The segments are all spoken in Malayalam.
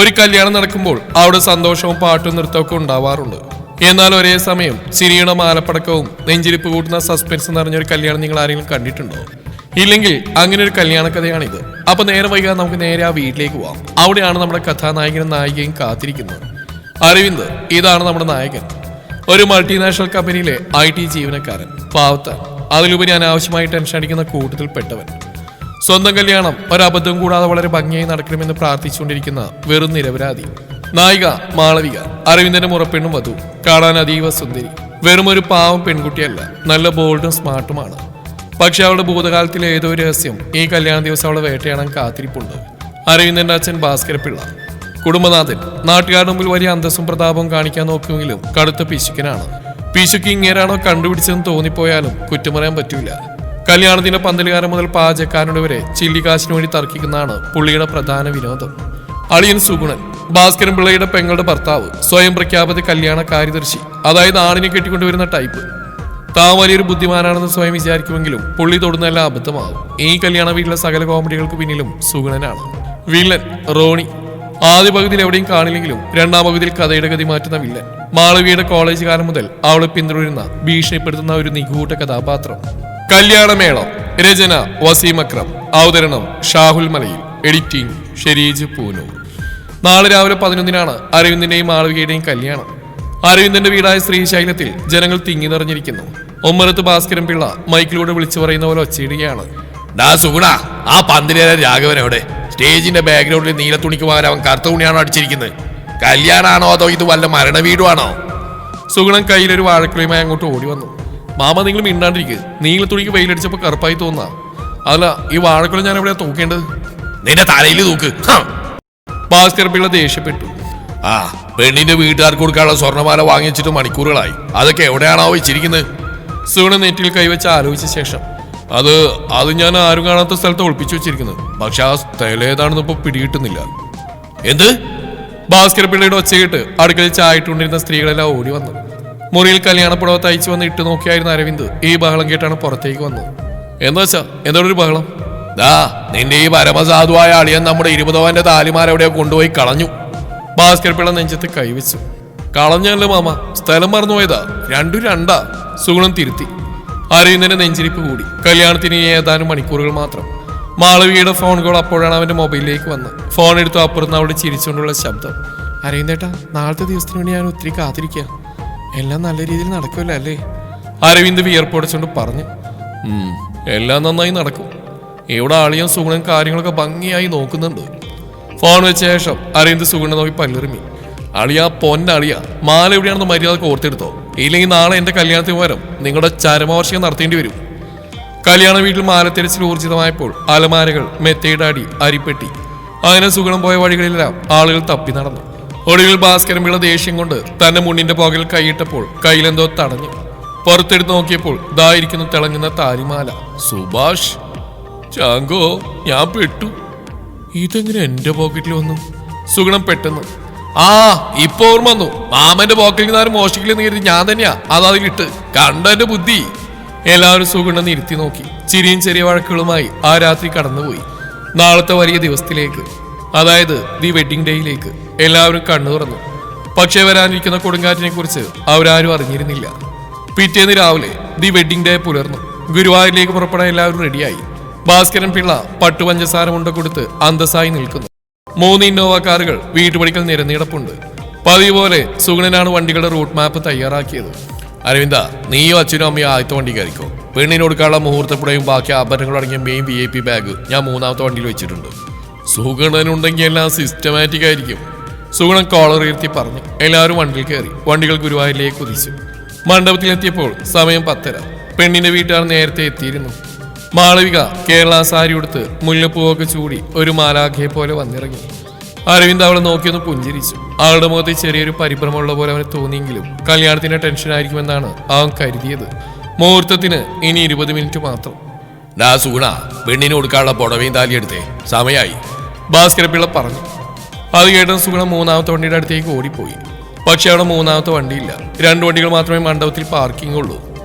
ഒരു കല്യാണം നടക്കുമ്പോൾ അവിടെ സന്തോഷവും പാട്ടും നൃത്തമൊക്കെ ഉണ്ടാവാറുണ്ട്. എന്നാൽ ഒരേ സമയം ചിരിയുടെ മാലപ്പടക്കവും നെഞ്ചിരിപ്പ് കൂട്ടുന്ന സസ്പെൻസ് നിറഞ്ഞൊരു കല്യാണം നിങ്ങൾ ആരെങ്കിലും കണ്ടിട്ടുണ്ടോ? ഇല്ലെങ്കിൽ അങ്ങനെ ഒരു കല്യാണ കഥയാണിത്. അപ്പൊ നേരെ വൈകാതെ നമുക്ക് നേരെ ആ വീട്ടിലേക്ക് പോവാം. അവിടെയാണ് നമ്മുടെ കഥാനായകനും നായികയും കാത്തിരിക്കുന്നത്. അരവിന്ദ് ഇതാണ് നമ്മുടെ നായകൻ. ഒരു മൾട്ടിനാഷണൽ കമ്പനിയിലെ IT ജീവനക്കാരൻ. പാവത്താൻ, അതിലുപരി അനാവശ്യമായി ടെൻഷൻ അടിക്കുന്ന കൂട്ടത്തിൽപ്പെട്ടവൻ. സ്വന്തം കല്യാണം ഒരബദ്ധം കൂടാതെ വളരെ ഭംഗിയായി നടക്കണമെന്ന് പ്രാർത്ഥിച്ചുകൊണ്ടിരിക്കുന്ന വെറും നിരപരാധി. നായിക മാളവിക, അരവിന്ദന്റെ മുറപ്പെണ്ണും വധു. കാണാൻ അതീവ സുന്ദരി. വെറും ഒരു പാവം പെൺകുട്ടിയല്ല, നല്ല ബോൾഡും സ്മാർട്ടുമാണ്. പക്ഷെ അവളുടെ ഭൂതകാലത്തിലെ ഏതോ രഹസ്യം ഈ കല്യാണ ദിവസം അവളെ വേട്ടയാടാൻ കാത്തിരിപ്പുണ്ട്. അരവിന്ദന്റെ അച്ഛൻ ഭാസ്കരപിള്ള, കുടുംബനാഥൻ. നാട്ടുകാരുടെ മുമ്പിൽ വലിയ അന്തസ്സും പ്രതാപവും കാണിക്കാൻ നോക്കുമെങ്കിലും കടുത്ത പിശുക്കനാണ്. പിശുക്ക് ഇങ്ങേരാണോ കണ്ടുപിടിച്ചതെന്ന് തോന്നിപ്പോയാലും കുറ്റം പറയാൻ പറ്റൂല. കല്യാണത്തിന്റെ പന്തലുകാരൻ മുതൽ പാചകക്കാരനോട് വരെ ചില്ലിക്കാശിനു വേണ്ടി തർക്കിക്കുന്നതാണ് പുള്ളിയുടെ പ്രധാന വിനോദം. അളിയൻ സുഗുണൻ, ഭാസ്കരൻ പിള്ളയുടെ പെങ്ങളുടെ ഭർത്താവ്, സ്വയം പ്രഖ്യാപിത കല്യാണ കാര്യദർശി. അതായത് ആണിനെ കെട്ടിക്കൊണ്ടുവരുന്ന ടൈപ്പ്. താൻ വലിയൊരു ബുദ്ധിമാനാണെന്ന് സ്വയം വിചാരിക്കുമെങ്കിലും പുള്ളി തൊടുന്നെല്ലാം അബദ്ധമാകും. ഈ കല്യാണ വീട്ടിലെ സകല കോമഡികൾക്ക് പിന്നിലും സുഗുണനാണ്. വില്ലൻ റോണി. ആദ്യ പകുതിയിൽ എവിടെയും കാണില്ലെങ്കിലും രണ്ടാം പകുതിയിൽ കഥയുടെ ഗതി മാറ്റുന്ന വില്ലൻ. മാളവിയുടെ കോളേജ് കാലം മുതൽ അവളെ പിന്തുടരുന്ന ഭീഷണിപ്പെടുത്തുന്ന ഒരു നിഗൂഢ കഥാപാത്രം. കല്യാണമേളം. രചന വസീം അക്രം. അവതരണം ഷാഹുൽ മലയിൽ. എഡിറ്റിംഗ് ഷെരീജ് പൂനൂർ. നാളെ രാവിലെ 11-നാണ് അരവിന്ദിന്റെയും മാളവികയുടെയും കല്യാണം. അരവിന്ദന്റെ വീടായ ശ്രീശൈലത്തിൽ ജനങ്ങൾ തിങ്ങി നിറഞ്ഞിരിക്കുന്നു. ഒമ്മരത്ത് ഭാസ്കരൻ പിള്ള മൈക്കിലൂടെ വിളിച്ചു പറയുന്ന പോലെ ഒച്ചയിടുകയാണ്. ഡാ സുഗുണ, ആ പന്തിലേറെ രാഘവൻ എവിടെ? സ്റ്റേജിന്റെ ബാക്ക്ഗ്രൗണ്ടിൽ നീലത്തുണിക്ക് പകരം അവൻ കറുത്ത തുണിയാണോ അടിച്ചിരിക്കുന്നത്? കല്യാണാണോ അതോ ഇത് വല്ല മരണ വീടുവാണോ? സുഗുണൻ കയ്യിലൊരു വാഴക്കുളിയുമായി അങ്ങോട്ട് ഓടി വന്നു. മാമ, നിങ്ങൾ മിണ്ടാണ്ടിരിക്കുക. നീലത്തുണിക്ക് വെയിലടിച്ചപ്പോ കറുപ്പായി തോന്നാ. അല്ല, ഈ വാഴക്കുളം ഞാൻ എവിടെയാ തൂക്കേണ്ടത്? നിന്റെ തലയിൽ തൂക്ക്. ഭാസ്കർ പിള്ള ദേഷ്യപ്പെട്ടു. ആ പെണ്ണിന്റെ വീട്ടുകാർക്ക് കൊടുക്കാനുള്ള സ്വർണ്ണമാല വാങ്ങിച്ചിട്ട് മണിക്കൂറുകളായി. അതൊക്കെ എവിടെയാണോ വെച്ചിരിക്കുന്നത്? സുഗുണൻ നെറ്റിൽ കൈവച്ച് ആലോചിച്ച ശേഷം, അത് ഞാൻ ആരും കാണാത്ത സ്ഥലത്ത് ഒളിപ്പിച്ചു വെച്ചിരിക്കുന്നത്. പക്ഷെ ആ സ്ഥലം ഏതാണെന്ന് ഇപ്പൊ പിടികിട്ടുന്നില്ല. എന്ത്? ഭാസ്കർ പിള്ളയുടെ ഒച്ചയിട്ട് അടുക്കളയിൽ ചായയിട്ടുകൊണ്ടിരുന്ന സ്ത്രീകളെല്ലാം ഓടി വന്നു. മുറിയിൽ കല്യാണപ്പുടവ തയ്ച്ചു വന്ന് ഇട്ട് നോക്കിയായിരുന്ന അരവിന്ദ് ഈ ബഹളം കേട്ടാണ് പുറത്തേക്ക് വന്നത്. എന്താ വെച്ചാ എന്താണ് ബഹളം? ദാ നിന്റെ ഈ പരമസാധുവായ അളിയൻ നമ്മുടെ 20 പവന്റെ താലിമാല എവിടെയോ കൊണ്ടുപോയി കളഞ്ഞു. ഭാസ്കർ പിള്ള നെഞ്ചത്ത് കൈവച്ചു. കളഞ്ഞല്ലേ മാമ, സ്ഥലം മറന്നുപോയതാ. രണ്ടാ. സുഗുണം തിരുത്തി. അരവിന്ദന്റെ നെഞ്ചിരിപ്പ് കൂടി. കല്യാണത്തിന് ഏതാനും മണിക്കൂറുകൾ മാത്രം. മാളവികയുടെ ഫോൺ കോൾ അപ്പോഴാണ് അവന്റെ മൊബൈലിലേക്ക് വന്ന്. ഫോൺ എടുത്തു അപ്പുറത്ത് അവളെ ചിരിച്ചുകൊണ്ടുള്ള ശബ്ദം. അരവിന്ദേട്ടാ, നാളത്തെ ദിവസത്തിന് വേണ്ടി ഞാൻ ഒത്തിരി കാത്തിരിക്കുക. എല്ലാം നല്ല രീതിയിൽ നടക്കുമല്ലോ അല്ലേ? അരവിന്ദ് വിയർപ്പൊടിച്ചുകൊണ്ട് പറഞ്ഞു. എല്ലാം നന്നായി നടക്കും. ഇവിടെ അളിയൻ സുഗുണൻ കാര്യങ്ങളൊക്കെ ഭംഗിയായി നോക്കുന്നുണ്ട്. ഫോൺ വെച്ച ശേഷം അരവിന്ദ് സുഗുണനെ നോക്കി പല്ലിറുമി. അളിയ പൊന്നളിയ, മാല എവിടെയാണെന്ന് മര്യാദക്ക് ഓർത്തെടുത്തോ. ഇല്ലെങ്കിൽ നാളെ എന്റെ കല്യാണത്തിന് പകരം നിങ്ങളുടെ ചരമവാർഷികം നടത്തേണ്ടി വരും. കല്യാണ വീട്ടിൽ മാലത്തിരച്ചിൽ ഊർജിതമായപ്പോൾ അലമാരകൾ, മെത്തയുടെ അടി, അരിപ്പെട്ടി, അങ്ങനെ സുഗുണം പോയ വഴികളിലെല്ലാം ആളുകൾ തപ്പി നടന്നു. ഒടുവിൽ ഭാസ്കരൻ പിള്ള ദേഷ്യം കൊണ്ട് തന്റെ മുന്നിന്റെ പുകയിൽ കൈയിട്ടപ്പോൾ കയ്യിലെന്തോ തടഞ്ഞു. പുറത്തെടുത്ത് നോക്കിയപ്പോൾ ഇതായിരിക്കുന്നു തിളങ്ങുന്ന താലിമാല. സുഭാഷ്, ചാങ്കോ, ഞാൻ പെട്ടു. ഇതെങ്ങനെ എന്റെ പോക്കറ്റിൽ വന്നു? സുഗുണം പെട്ടെന്ന്. ആ ഇപ്പൊ ഓർമ്മ വന്നു. മാമന്റെ പോക്കറ്റിൽ നിന്ന് മോഷ്ടിക്കില്ലെന്ന് കരുതി ഞാൻ തന്നെയാ അതിലിട്ട്. കണ്ടെന്റെ ബുദ്ധി. എല്ലാവരും സുഗുണം ഇരുത്തി നോക്കി. ചിരിയും ചെറിയ വഴക്കുകളുമായി ആ രാത്രി കടന്നുപോയി. നാളത്തെ വലിയ ദിവസത്തിലേക്ക്, അതായത് ദി വെഡിങ് ഡേയിലേക്ക് എല്ലാവരും കണ്ണു തുറന്നു. പക്ഷേ വരാനിരിക്കുന്ന കൊടുങ്കാറ്റിനെ കുറിച്ച് അവരാരും അറിഞ്ഞിരുന്നില്ല. പിറ്റേന്ന് രാവിലെ ദി വെഡിങ് ഡേ പുലർന്നു. ഗുരുവായൂരിലേക്ക് പുറപ്പെടാൻ എല്ലാവരും റെഡിയായി. ഭാസ്കരൻ പിള്ള പട്ടുപഞ്ചസാര മുണ്ട കൊടുത്ത് അന്തസ്സായി നിൽക്കുന്നു. 3 ഇന്നോവ കാറുകൾ വീട്ടുപടിക്കൽ നിരന്നിടപ്പുണ്ട്. പതിവ് പോലെ സുഗുണനാണ് വണ്ടികളുടെ റൂട്ട് മാപ്പ് തയ്യാറാക്കിയത്. അരവിന്ദ, നീയും അച്ഛനും അമ്മയും ആദ്യത്തെ വണ്ടി കയറിക്കോ. പെണ്ണിന് കൊടുക്കാനുള്ള മുഹൂർത്തപ്പുടയും ബാക്കി ആഭരണങ്ങളും അടങ്ങിയ മെയിൻ VIP ബാഗ് ഞാൻ 3ാമത്തെ വണ്ടിയിൽ വെച്ചിട്ടുണ്ട്. സുഗുണനുണ്ടെങ്കിൽ എല്ലാം സിസ്റ്റമാറ്റിക് ആയിരിക്കും. സുഗുണൻ കോളർ ഉയർത്തി പറഞ്ഞു. എല്ലാവരും വണ്ടിയിൽ കയറി. വണ്ടികൾ ഗുരുവായൂരിലേക്ക് കുതിച്ചു. മണ്ഡപത്തിലെത്തിയപ്പോൾ സമയം 10:30. പെണ്ണിന്റെ വീട്ടുകാർ നേരത്തെ എത്തിയിരുന്നു. മാളവിക കേരള സാരി ഉടുത്ത് മുല്ലപ്പൂവൊക്കെ ചൂടി ഒരു മാലാഖയെ പോലെ വന്നിറങ്ങി. അരവിന്ദ് അവളെ നോക്കിയൊന്ന് പുഞ്ചിരിച്ചു. അവളുടെ മുഖത്ത് ചെറിയൊരു പരിഭ്രമമുള്ള പോലെ അവന് തോന്നിയെങ്കിലും കല്യാണത്തിന്റെ ടെൻഷൻ ആയിരിക്കുമെന്നാണ് അവൻ കരുതിയത്. മുഹൂർത്തത്തിന് ഇനി 20 മിനിറ്റ് മാത്രം. ഡാ സുഗുണ, പെണ്ണിന് കൊടുക്കാനുള്ള പുടവയും താലി എടുത്തേ, സമയായി. ഭാസ്കര പിള്ള പറഞ്ഞു. അത് കേട്ട സുഗുണ 3ാമത്തെ വണ്ടിയുടെ അടുത്തേക്ക് ഓടിപ്പോയി. പക്ഷെ അവിടെ 3ാമത്തെ വണ്ടിയില്ല. 2 വണ്ടികൾ മാത്രമേ മണ്ഡപത്തിൽ പാർക്കിംഗ് ഉള്ളൂ.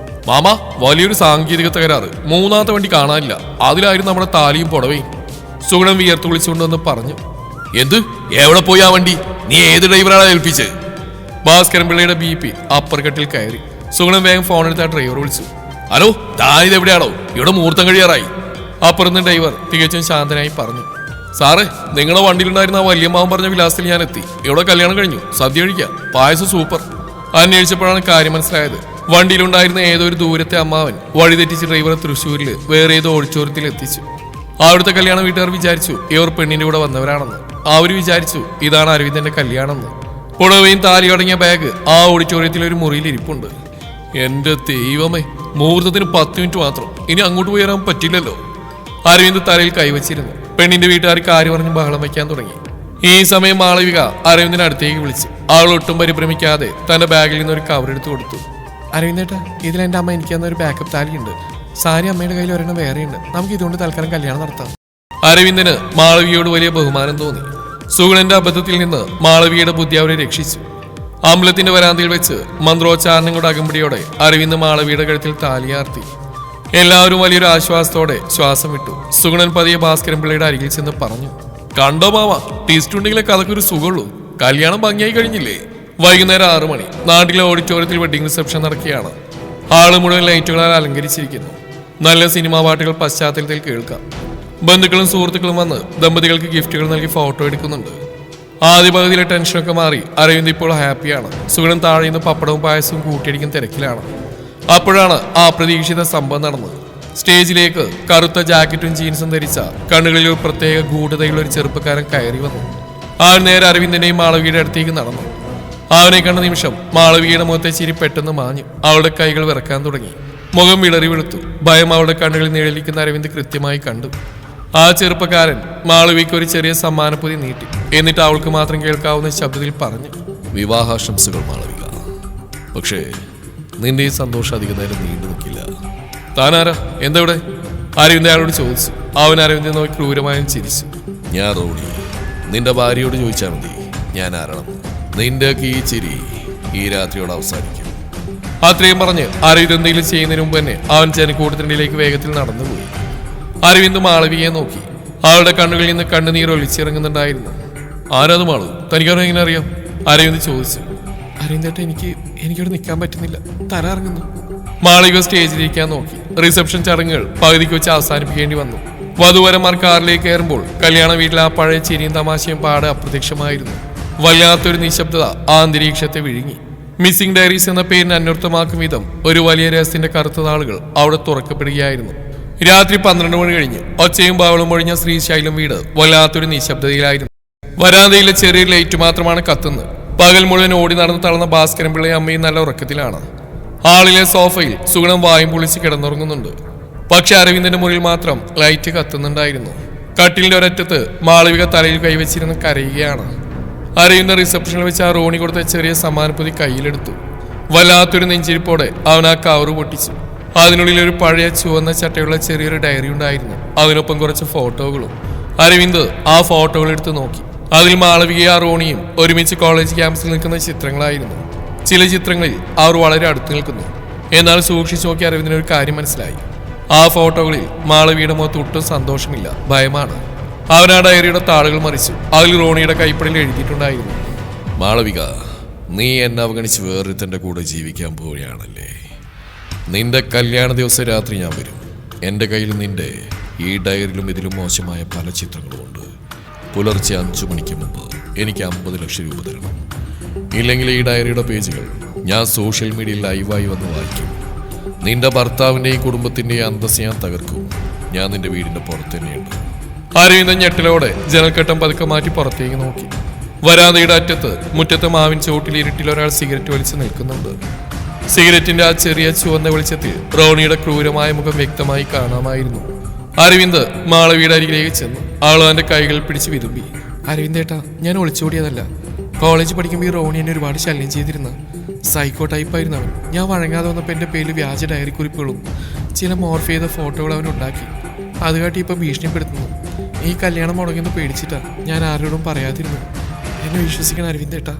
മാമ, വലിയൊരു സാങ്കേതിക തകരാറ്. 3ാമത്തെ വണ്ടി കാണാനില്ല. അതിലായിരുന്നു നമ്മുടെ താലിയും പുടവയും. സുഗുണം വിയർത്തു വിളിച്ചുകൊണ്ടെന്ന് പറഞ്ഞു. എന്ത്? എവിടെ പോയി ആ വണ്ടി? നീ ഏത് ഡ്രൈവറാണ് ഏൽപ്പിച്ച്? ഭാസ്കരൻ പിള്ളയുടെ BP അപ്പർ കട്ടിൽ കയറി. സുഗുണൻ വേഗം ഫോണെടുത്ത് ആ ഡ്രൈവർ വിളിച്ചു. ഹലോ, താനിത് എവിടെയാണോ? ഇവിടെ മുഹൂർത്തം കഴിയാറായി. അപ്പുറത്ത് ഡ്രൈവർ തികച്ചും ശാന്തനായി പറഞ്ഞു. സാറേ, നിങ്ങളുടെ വണ്ടിയിലുണ്ടായിരുന്ന ആ വല്യമ്മാവൻ പറഞ്ഞ വിലാസത്തിൽ ഞാൻ എത്തി. ഇവിടെ കല്യാണം കഴിഞ്ഞു, സദ്യ കഴിക്കാം, പായസം സൂപ്പർ. അന്വേഷിച്ചപ്പോഴാണ് കാര്യം മനസ്സിലായത്. വണ്ടിയിലുണ്ടായിരുന്ന ഏതോ ഒരു ദൂരത്തെ അമ്മാവൻ വഴിതെറ്റിച്ച് ഡ്രൈവറെ തൃശ്ശൂരിൽ വേറെ ഏതോ ഓഡിറ്റോറിയത്തിൽ എത്തിച്ചു. അവിടുത്തെ കല്യാണ വീട്ടുകാർ വിചാരിച്ചു ഇവർ പെണ്ണിന്റെ കൂടെ വന്നവരാണെന്ന്. അവര് വിചാരിച്ചു ഇതാണ് അരവിന്ദന്റെ കല്യാണമെന്ന്. പുടവയും താലി അടങ്ങിയ ബാഗ് ആ ഓഡിറ്റോറിയത്തിലെ ഒരു മുറിയിൽ ഇരിപ്പുണ്ട്. എന്റെ ദൈവമേ, മുഹൂർത്തത്തിന് 10 മിനിറ്റ് മാത്രം, ഇനി അങ്ങോട്ട് പോയി വരാൻ പറ്റില്ലല്ലോ. അരവിന്ദ് തലയിൽ കൈവച്ചിരുന്നു. പെണ്ണിന്റെ വീട്ടുകാർ കാര്യം പറഞ്ഞ് ബഹളം വയ്ക്കാൻ തുടങ്ങി. ഈ സമയം മാളവിക അരവിന്ദിനെ അടുത്തേക്ക് വിളിച്ചു. അവൾ ഒട്ടും പരിഭ്രമിക്കാതെ തന്റെ ബാഗിൽ നിന്ന് ഒരു കവർ എടുത്തു കൊടുത്തു. അരവിന്ദേട്ടാ, ഇതിൽ എൻ്റെ അമ്മ എനിക്ക് തന്ന ഒരു ബാക്കപ്പ് താലിയുണ്ട്. സാരി അമ്മയുടെ കയ്യിൽ ഒരെണ്ണം വേറെയുണ്ട്. നമുക്ക് ഇതുകൊണ്ട് തൽക്കാലം കല്യാണം നടത്താം. അരവിന്ദന് മാളവികയോട് വലിയ ബഹുമാനം തോന്നി. സുഗുണന്റെ അബദ്ധത്തിൽ നിന്ന് മാളവികയുടെ ബുദ്ധി അവരെ രക്ഷിച്ചു. അമ്പലത്തിന്റെ വരാന്തയിൽ വെച്ച് മന്ത്രോച്ചാരണങ്ങളുടെ അകമ്പടിയോടെ അരവിന്ദ് മാളവിയുടെ കഴുത്തിൽ താലിയാർത്തി. എല്ലാവരും വലിയൊരു ആശ്വാസത്തോടെ ശ്വാസം വിട്ടു. സുഗുണൻ പതിയെ ഭാസ്കരൻ പിള്ളയുടെ അരികിൽ ചെന്ന് പറഞ്ഞു. കണ്ടോ മാമ, ടേസ്റ്റ് ഉണ്ടെങ്കിലേ കഥക്കൊരു സുഖമുള്ളൂ. കല്യാണം ഭംഗിയായി കഴിഞ്ഞില്ലേ? വൈകുന്നേരം 6 മണി. നാട്ടിലെ ഓഡിറ്റോറിയത്തിൽ വെഡിങ് റിസപ്ഷൻ നടക്കുകയാണ്. ഹാള് മുഴുവൻ ലൈറ്റുകളാൽ അലങ്കരിച്ചിരിക്കുന്നു. നല്ല സിനിമാ പാട്ടുകൾ പശ്ചാത്തലത്തിൽ കേൾക്കാം. ബന്ധുക്കളും സുഹൃത്തുക്കളും വന്ന് ദമ്പതികൾക്ക് ഗിഫ്റ്റുകൾ നൽകി ഫോട്ടോ എടുക്കുന്നുണ്ട്. ആദ്യ പകുതിയിലെ ടെൻഷനൊക്കെ മാറി അരവിന്ദ് ഇപ്പോൾ ഹാപ്പിയാണ്. സുഗുണൻ താഴെ നിന്ന് പപ്പടവും പായസവും കൂട്ടിയടിക്കുന്ന തിരക്കിലാണ്. അപ്പോഴാണ് ആ പ്രതീക്ഷിത സംഭവം നടന്നത്. സ്റ്റേജിലേക്ക് കറുത്ത ജാക്കറ്റും ജീൻസും ധരിച്ച കണ്ണുകളിൽ ഒരു പ്രത്യേക ഗൂഢതയുള്ള ഒരു ചെറുപ്പക്കാരൻ കയറി വന്നു. അവൻ നേരെ അരവിന്ദിന്റെയും മാളവിയുടെ അടുത്തേക്ക് നടന്നു. അവനെ കണ്ട നിമിഷം മാളവികയുടെ മുഖത്തെ ചിരി പെട്ടെന്ന് മാഞ്ഞു. അവളുടെ കൈകൾ വിറക്കാൻ തുടങ്ങി. മുഖം വിളറി വെളുത്തു. ഭയം അവളുടെ കണ്ണുകളിൽ നിഴലിക്കുന്ന അരവിന്ദ് കൃത്യമായി കണ്ടു. ആ ചെറുപ്പക്കാരൻ മാളവിക്ക് ഒരു ചെറിയ സമ്മാനപ്പൊതി നീട്ടി. എന്നിട്ട് അവൾക്ക് മാത്രം കേൾക്കാവുന്ന ശബ്ദത്തിൽ പറഞ്ഞു. വിവാഹാശംസകൾ മാളവിക. പക്ഷേ നിന്റെ ഈ സന്തോഷം അധികം നേരം നീണ്ടു നിൽക്കില്ല. താനാരാ? എന്തെവിടെ? അരവിന്ദ് അയാളോട് ചോദിച്ചു. അവൻ അരവിന്ദ് നോക്കി ക്രൂരമായും ചിരിച്ചു. ഞാൻ റോണി. നിന്റെ ഭാര്യയോട് ചോദിച്ചാൽ മതി ഞാൻ ആരണം. നിന്റെ ഈ ചിരി ഈ രാത്രിയോട് അവസാനിക്കും. അത്രയും പറഞ്ഞ് അരവിന്ദ് എന്തെങ്കിലും ചെയ്യുന്നതിന് മുമ്പ് തന്നെ അവൻ ജനക്കൂട്ടത്തിനിടയിലേക്ക് വേഗത്തിൽ നടന്നുപോയി. അരവിന്ദ് മാളവികയെ നോക്കി. അവളുടെ കണ്ണുകളിൽ നിന്ന് കണ്ണുനീർ ഒലിച്ചിറങ്ങുന്നുണ്ടായിരുന്നു. ആരാത് മാളു? തനിക്കവനെ എങ്ങനെ അറിയാം? അരവിന്ദ് ചോദിച്ചു. അരവിന്ദേട്ട, എനിക്കവിടെ നിൽക്കാൻ പറ്റുന്നില്ല, തല ഇറങ്ങുന്നു. മാളവിക സ്റ്റേജിലിരിക്കാൻ നോക്കി. റിസപ്ഷൻ ചടങ്ങുകൾ പകുതിക്ക് വെച്ച് അവസാനിപ്പിക്കേണ്ടി വന്നു. വധുവരന്മാർ കാറിലേക്ക് കയറുമ്പോൾ കല്യാണ വീട്ടിൽ ആ പഴയ ചിരിയും തമാശയും പാടെ അപ്രത്യക്ഷമായിരുന്നു. വല്ലാത്തൊരു നിശബ്ദത ആ അന്തരീക്ഷത്തെ വിഴുങ്ങി. മിസ്സിംഗ് ഡയറീസ് എന്ന പേരിന് അന്വർത്ഥമാക്കും വിധം ഒരു വലിയ രഹസ്യത്തിന്റെ കറുത്ത നാളുകൾ അവിടെ തുറക്കപ്പെടുകയായിരുന്നു. രാത്രി 12 മണി കഴിഞ്ഞു. ഒച്ചയും ബാവളും ഒഴിഞ്ഞ ശ്രീശൈലം വീട് വല്ലാത്തൊരു നിശബ്ദതയിലായിരുന്നു. വരാന്തയിലെ ചെറിയ ലൈറ്റ് മാത്രമാണ് കത്തുന്നത്. പകൽ മുഴുവൻ ഓടി നടന്ന് തളർന്ന ഭാസ്കരൻ പിള്ളയും അമ്മയും നല്ല ഉറക്കത്തിലാണ്. ഹാളിലെ സോഫയിൽ സുഗുണം വായും പൊളിച്ച് കിടന്നുറങ്ങുന്നുണ്ട്. പക്ഷെ അരവിന്ദന്റെ മുറിയിൽ മാത്രം ലൈറ്റ് കത്തുന്നുണ്ടായിരുന്നു. കട്ടിലിന്റെ ഒരറ്റത്ത് മാളവിക തലയിൽ കൈവച്ചിരുന്ന് കരയുകയാണ്. അരവിന്ദ് റിസപ്ഷനിൽ വെച്ച് ആ റോണി കൊടുത്ത ചെറിയ സമ്മാനപ്പൊതി കയ്യിലെടുത്തു. വല്ലാത്തൊരു നെഞ്ചിരിപ്പോടെ അവൻ ആ കവറ് പൊട്ടിച്ചു. അതിനുള്ളിൽ ഒരു പഴയ ചുവന്ന ചട്ടയുള്ള ചെറിയൊരു ഡയറി ഉണ്ടായിരുന്നു. അതിനൊപ്പം കുറച്ച് ഫോട്ടോകളും. അരവിന്ദ് ആ ഫോട്ടോകൾ എടുത്ത് നോക്കി. അതിൽ മാളവികയും ആ റോണിയും ഒരുമിച്ച് കോളേജ് ക്യാമ്പസിൽ നിൽക്കുന്ന ചിത്രങ്ങളായിരുന്നു. ചില ചിത്രങ്ങളിൽ അവർ വളരെ അടുത്ത് നിൽക്കുന്നു. എന്നാൽ സൂക്ഷിച്ചു നോക്കി അരവിന്ദിന് ഒരു കാര്യം മനസ്സിലായി. ആ ഫോട്ടോകളിൽ മാളവിയുടെ മുഖത്ത് ഒട്ടും സന്തോഷമില്ല, ഭയമാണ്. അവൻ ആ ഡയറിയുടെ താളുകൾ മറിച്ചു. അതിൽ റോണിയുടെ കൈപ്പടയിൽ എഴുതിയിട്ടുണ്ടായിരുന്നു. മാളവിക, നീ എന്നെ അവഗണിച്ച് വേറൊരുത്തൻ്റെ കൂടെ ജീവിക്കാൻ പോവുകയാണല്ലേ. നിന്റെ കല്യാണ ദിവസം രാത്രി ഞാൻ വരും. എൻ്റെ കയ്യിൽ നിന്റെ ഈ ഡയറിയിലും ഇതിലും മോശമായ പല ചിത്രങ്ങളുമുണ്ട്. പുലർച്ചെ 5 മണിക്ക് മുമ്പ് എനിക്ക് 50 ലക്ഷം രൂപ തരണം. ഇല്ലെങ്കിൽ ഈ ഡയറിയുടെ പേജുകൾ ഞാൻ സോഷ്യൽ മീഡിയയിൽ ലൈവായി വന്ന് വായിക്കും. നിന്റെ ഭർത്താവിൻ്റെയും കുടുംബത്തിൻ്റെയും അന്തസ്സ് ഞാൻ തകർക്കും. ഞാൻ നിന്റെ വീടിൻ്റെ പുറത്ത് തന്നെയുണ്ട്. അരവിന്ദൻ ഞെട്ടലോടെ ജനൽക്കട്ടം പതുക്കെ മാറ്റി പുറത്തേക്ക് നോക്കി. വരാന്തയുടെ അറ്റത്ത് മുറ്റത്തെ മാവിൻ ചോട്ടിൽ ഇരുട്ടിൽ ഒരാൾ സിഗരറ്റ് വലിച്ച് നിൽക്കുന്നുണ്ട്. സിഗരറ്റിന്റെ ആ ചെറിയ ചുവന്ന വെളിച്ചത്തിൽ റോണിയുടെ ക്രൂരമായ മുഖം വ്യക്തമായി കാണാമായിരുന്നു. അരവിന്ദ് മാളവിയുടെ അരികിലേക്ക് ചെന്നു. ആൾ അവന്റെ കൈകൾ പിടിച്ച് വിതുമ്പി. അരവിന്ദേട്ടാ, ഞാൻ ഒളിച്ചോടിയതല്ല. കോളേജ് പഠിക്കുമ്പോൾ ഈ റോണി എന്നെ ഒരുപാട് ശല്യം ചെയ്തിരുന്ന സൈക്കോ ടൈപ്പായിരുന്നു അവൻ. ഞാൻ വഴങ്ങാതെ വന്നപ്പോൾ എൻ്റെ പേരിൽ വ്യാജ ഡയറി കുറിപ്പുകളും ചില മോർഫ് ചെയ്ത ഫോട്ടോകൾ അവൻ ഉണ്ടാക്കി. അത് കാട്ടി ഇപ്പം ഭീഷണിപ്പെടുത്തുന്നു. ഈ കല്യാണം മുടങ്ങുന്ന പേടിച്ചിട്ടാ ഞാൻ ആരോടും പറയാതിരുന്നു. എന്നെ വിശ്വസിക്കണം അരവിന്ദേട്ടാ.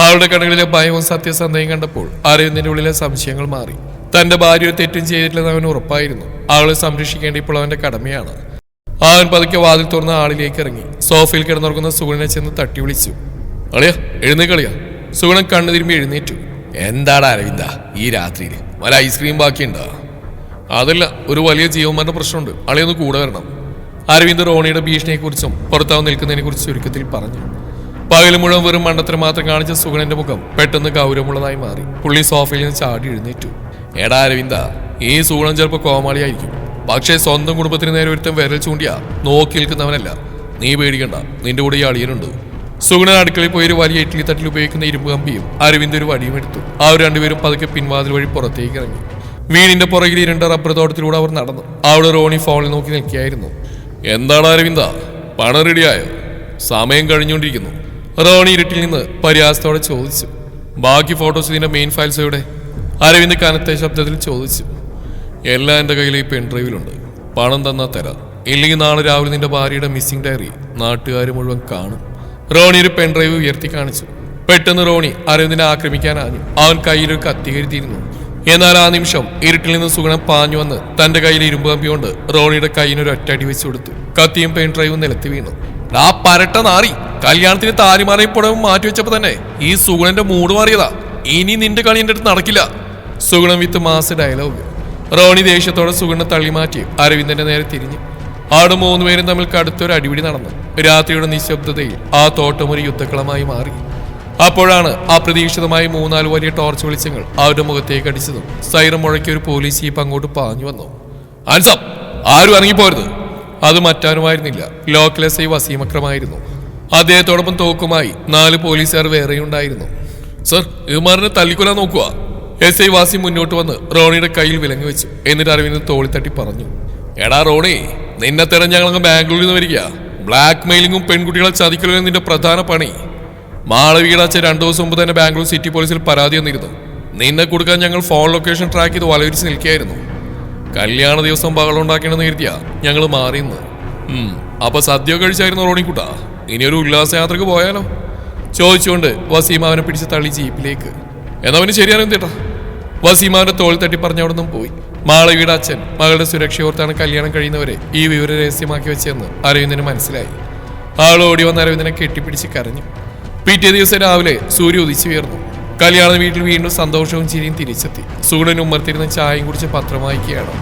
ആളുടെ കണ്ണുകളിലെ ഭയവും സത്യസന്ധയും കണ്ടപ്പോൾ അരവിന്ദിന്റെ ഉള്ളിലെ സംശയങ്ങൾ മാറി. തന്റെ ഭാര്യ തെറ്റും ചെയ്തിട്ടില്ലെന്ന് അവൻ ഉറപ്പായിരുന്നു. അവളെ സംരക്ഷിക്കേണ്ട ഇപ്പോൾ അവന്റെ കടമയാണ്. അവൻ പതുക്കെ വാതിൽ തുറന്ന ആളിലേക്ക് ഇറങ്ങി സോഫയിൽ കിടന്നുറങ്ങുന്ന സുഗുണനെ ചെന്ന് തട്ടി വിളിച്ചു. അളിയാ എഴുന്നേക്കളിയാ. സുഗുണൻ കണ്ണു തിരുമ്പി എഴുന്നേറ്റു. എന്താടാ അരവിന്ദ ഈ രാത്രിയിൽ വല്ല ഐസ്ക്രീം ബാക്കിയുണ്ടോ? അതല്ല, ഒരു വലിയ ജീവന്മാരുടെ പ്രശ്നമുണ്ട്, അളിയൊന്ന് കൂടെ വരണം. അരവിന്ദ് റോണിയുടെ ഭീഷണിയെക്കുറിച്ചും പുറത്താവ് നിൽക്കുന്നതിനെ കുറിച്ച് ചുരുക്കത്തിൽ പറഞ്ഞു. പകൽ മുഴുവൻ വെറും മണ്ടത്തരം മാത്രം കാണിച്ച സുഗണന്റെ മുഖം പെട്ടെന്ന് ഗൗരവമുള്ളതായി മാറി. പുള്ളി സോഫയിൽ നിന്ന് ചാടി എഴുന്നേറ്റു. എടാ അരവിന്ദ, ഈ സുഗുണൻ ചിലപ്പോൾ കോമാളിയായിരിക്കും, പക്ഷേ സ്വന്തം കുടുംബത്തിന് നേരെ ഒരുത്തം വിരൽ ചൂണ്ടിയാ നോക്കി നിൽക്കുന്നവനല്ല. നീ പേടിക്കണ്ട, നിന്റെ കൂടെ ഈ അളിയനുണ്ട്. സുഗുണൻ അടുക്കളയിൽ പോയി ഒരു വലിയ ഇഡ്ഡലി തട്ടിൽ ഉപയോഗിക്കുന്ന ഇരുമ്പ് കമ്പിയും അരവിന്ദ് ഒരു വടിയും എടുത്തു. അവർ രണ്ടുപേരും പതുക്കെ പിൻവാതിൽ വഴി പുറത്തേക്ക് ഇറങ്ങി. വീടിന്റെ പുറകിൽ ഇരുണ്ട റബ്ബർ തോട്ടത്തിലൂടെ അവർ നടന്നു. അവിടെ റോണി ഫോണിൽ നോക്കി നിൽക്കുകയായിരുന്നു. എന്താണ് അരവിന്ദ, പണം റെഡിയായോ? സമയം കഴിഞ്ഞുകൊണ്ടിരിക്കുന്നു. റോണി ഇരുട്ടിൽ നിന്ന് പരിഹാസത്തോടെ ചോദിച്ചു. ബാക്കി ഫോട്ടോസ് ഇതിന്റെ മെയിൻ ഫയൽസ് എവിടെ? അരവിന്ദ് കനത്ത ശബ്ദത്തിൽ ചോദിച്ചു. എല്ലാം എൻ്റെ കയ്യിൽ ഈ പെൻഡ്രൈവിലുണ്ട്. പണം തന്നാൽ തരാം, ഇല്ലെങ്കിൽ നാളെ രാവിലെ നിന്റെ ഭാര്യയുടെ മിസ്സിംഗ് ഡയറി നാട്ടുകാർ മുഴുവൻ കാണും. റോണി ഒരു പെൻഡ്രൈവ് ഉയർത്തി കാണിച്ചു. പെട്ടെന്ന് റോണി അരവിന്ദിനെ ആക്രമിക്കാനാഞ്ഞു. അവൻ കയ്യിലൊരു കത്തി കരുതിയിരുന്നു. എന്നാൽ ആ നിമിഷം ഇരുട്ടിൽ നിന്ന് സുഗുണൻ പാഞ്ഞു വന്ന് തന്റെ കയ്യിൽ ഇരുമ്പ് കമ്പി കൊണ്ട് റോണിയുടെ കയ്യിനൊരു ഒറ്റടി വെച്ചു കൊടുത്തു. കത്തിയും പെൻഡ്രൈവും നിലത്ത് വീണു. ആ പരട്ട നാറി, കല്യാണത്തിന് താലിമാലയും പുടവും മാറ്റിവെച്ചപ്പോ തന്നെ ഈ സുഗുണന്റെ മൂഡ് മാറിയതാ. ഇനി നിന്റെ കളി എന്റെ അടുത്ത് നടക്കില്ല. Sugunan with mass dialogue. Roni ദേഷ്യത്തോടെ സുഗുണനെ തള്ളി മാറ്റി അരവിന്ദന്റെ നേരെ തിരിഞ്ഞു. അവിടെ മൂന്നുപേരും തമ്മിൽ കടുത്തൊരു അടിപിടി നടന്നു. രാത്രിയുടെ നിശബ്ദതയിൽ ആ തോട്ടം ഒരു യുദ്ധക്കളമായി മാറി. അപ്പോഴാണ് അപ്രതീക്ഷിതമായി 3-4 വലിയ ടോർച്ച് വെളിച്ചങ്ങൾ അവരുടെ മുഖത്തേക്ക് അടിച്ചതും സൈറം മുഴക്കി ഒരു പോലീസ് ജീപ്പ് അങ്ങോട്ട് പാഞ്ഞു വന്നു. ആൻസം, ആരും ഇറങ്ങിപ്പോരുത്. അത് മറ്റാരുമായിരുന്നില്ല, ലോക്കൽ SI വസീം അക്രമായിരുന്നു. അദ്ദേഹത്തോടൊപ്പം തോക്കുമായി 4 പോലീസുകാർ വേറെയുണ്ടായിരുന്നു. സർ, ഇവന്മാരനെ തല്ലിക്കൊല്ലാൻ നോക്കുക. SI വാസി മുന്നോട്ട് വന്ന് റോണിയുടെ കയ്യിൽ വിലങ്ങ് വെച്ചു. എന്നിട്ട് അരവിന്ദ് തോളി തട്ടി പറഞ്ഞു. എടാ റോണി, നിന്നെ തെരഞ്ഞ് ഞങ്ങളങ്ങ് ബാംഗ്ലൂരിൽ നിന്ന് വരിക. ബ്ലാക്ക് മെയിലിങ്ങും പെൺകുട്ടികളെ ചതിക്കലും നിന്റെ പ്രധാന പണി. മാളവികയുടെ അച്ഛൻ 2 ദിവസം മുമ്പ് തന്നെ ബാംഗ്ലൂർ സിറ്റി പോലീസിൽ പരാതി വന്നിരുന്നു. നിന്നെ കൊടുക്കാൻ ഞങ്ങൾ ഫോൺ ലൊക്കേഷൻ ട്രാക്ക് ചെയ്ത് വലവിരിച്ച് നിൽക്കുകയായിരുന്നു. കല്യാണ ദിവസം ബഹളമുണ്ടാക്കണമെന്ന് കരുതിയാ ഞങ്ങൾ മാറിയെന്ന്. അപ്പൊ സദ്യ കഴിച്ചായിരുന്നു റോണിക്കുട്ടാ. ഇനിയൊരു ഉല്ലാസയാത്രക്ക് പോയാലോ? ചോദിച്ചുകൊണ്ട് വസീം അവനെ പിടിച്ച് തള്ളി ജീപ്പിലേക്ക്. എന്നവന് ശരിയാണെന്ന് ചേട്ടാ. വസീം അവന്റെ തോൾ തട്ടി പറഞ്ഞ അവിടെ നിന്നും പോയി. മാളവിയുടെ അച്ഛൻ മകളുടെ സുരക്ഷയോർത്താണ് കല്യാണം കഴിയുന്നവരെ ഈ വിവരം രഹസ്യമാക്കി വെച്ചതെന്ന് അരവിന്ദന് മനസ്സിലായി. ആൾ ഓടി വന്ന് അരവിന്ദനെ കെട്ടിപ്പിടിച്ച് കരഞ്ഞു. പിറ്റേ ദിവസം രാവിലെ സൂര്യ ഉദിച്ചു ഉയർന്നു. കല്യാണ വീട്ടിൽ വീണ്ടും സന്തോഷവും ചിരിയും തിരിച്ചെത്തി. സുഗുണൻ ഉമ്മർത്തിരുന്ന് ചായയും കുടിച്ച് പത്രം വായിക്കുകയാണ്.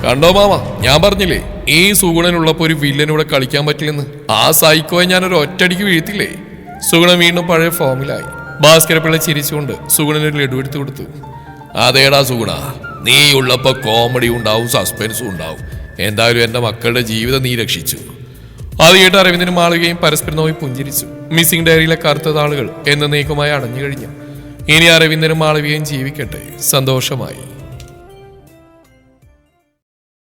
കണ്ടോ മാമ, ഞാൻ പറഞ്ഞില്ലേ ഈ സുഗുണനുള്ളപ്പോ ഒരു വില്ലനൂടെ കളിക്കാൻ പറ്റില്ലെന്ന്. ആ സൈക്കോയെ ഞാനൊരു ഒറ്റടിക്ക് വീഴ്ത്തില്ലേ. സുഗുണൻ വീണ്ടും പഴയ ഫോമിലായി. ഭാസ്കരപ്പിള്ള ചിരിച്ചുകൊണ്ട് സുഗുണനൊരു ലഡു എടുത്തു കൊടുത്തു. അതേടാ സുഗുണ, നീ ഉള്ളപ്പോ കോമഡി ഉണ്ടാവും, സസ്പെൻസും ഉണ്ടാവും. എന്തായാലും എന്റെ മക്കളുടെ ജീവിതം നീ രക്ഷിച്ചു. അത് കേട്ട് അരവിന്ദനും മാളുകയും പരസ്പരം നോക്കി പുഞ്ചിരിച്ചു. മിസ്സിംഗ് ഡയറിയിലെ കറുത്ത താളുകൾ എന്നേക്കുമായി അടഞ്ഞു കഴിഞ്ഞു. ഇനി അരവിന്ദനും മാളവികയും ജീവിക്കട്ടെ, സന്തോഷമായി.